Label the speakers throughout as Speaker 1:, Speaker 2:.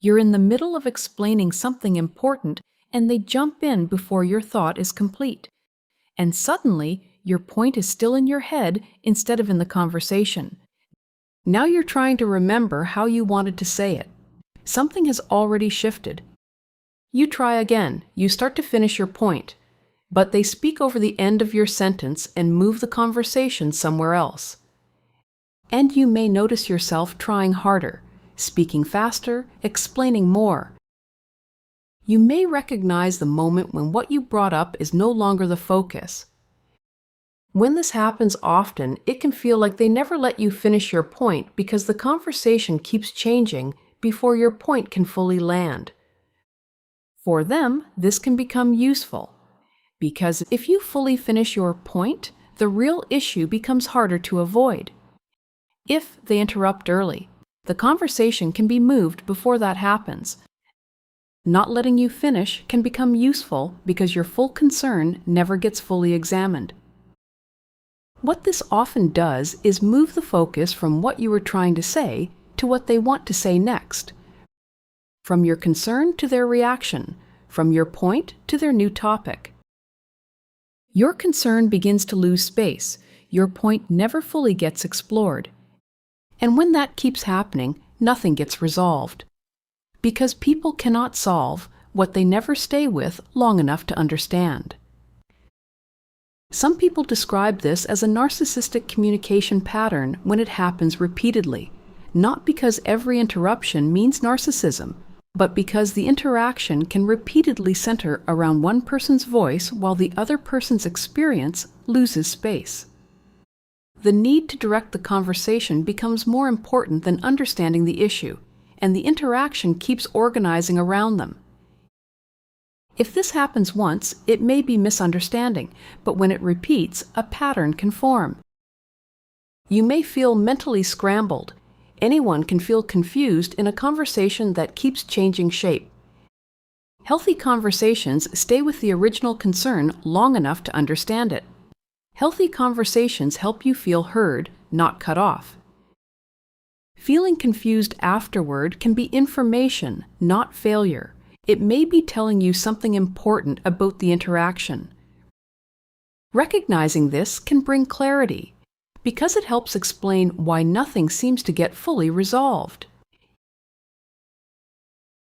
Speaker 1: You're in the middle of explaining something important and they jump in before your thought is complete. And suddenly, your point is still in your head instead of in the conversation. Now you're trying to remember how you wanted to say it. Something has already shifted. You try again. You start to finish your point, but they speak over the end of your sentence and move the conversation somewhere else. And you may notice yourself trying harder, speaking faster, explaining more. You may recognize the moment when what you brought up is no longer the focus. When this happens often, it can feel like they never let you finish your point because the conversation keeps changing before your point can fully land. For them, this can become useful, because if you fully finish your point, the real issue becomes harder to avoid. If they interrupt early, the conversation can be moved before that happens. Not letting you finish can become useful because your full concern never gets fully examined. What this often does is move the focus from what you were trying to say to what they want to say next. From your concern to their reaction, from your point to their new topic. Your concern begins to lose space, your point never fully gets explored. And when that keeps happening, nothing gets resolved. Because people cannot solve what they never stay with long enough to understand. Some people describe this as a narcissistic communication pattern when it happens repeatedly, not because every interruption means narcissism, but because the interaction can repeatedly center around one person's voice while the other person's experience loses space. The need to direct the conversation becomes more important than understanding the issue, and the interaction keeps organizing around them. If this happens once, it may be misunderstanding, but when it repeats, a pattern can form. You may feel mentally scrambled. Anyone can feel confused in a conversation that keeps changing shape. Healthy conversations stay with the original concern long enough to understand it. Healthy conversations help you feel heard, not cut off. Feeling confused afterward can be information, not failure. It may be telling you something important about the interaction. Recognizing this can bring clarity, because it helps explain why nothing seems to get fully resolved.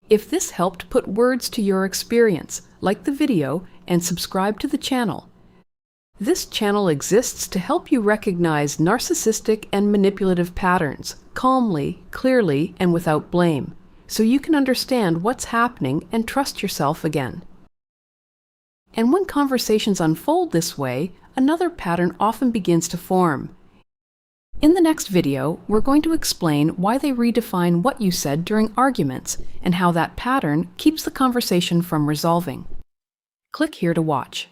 Speaker 1: If this helped put words to your experience, like the video and subscribe to the channel. This channel exists to help you recognize narcissistic and manipulative patterns calmly, clearly, and without blame, so you can understand what's happening and trust yourself again. And when conversations unfold this way, another pattern often begins to form. In the next video, we're going to explain why they redefine what you said during arguments and how that pattern keeps the conversation from resolving. Click here to watch.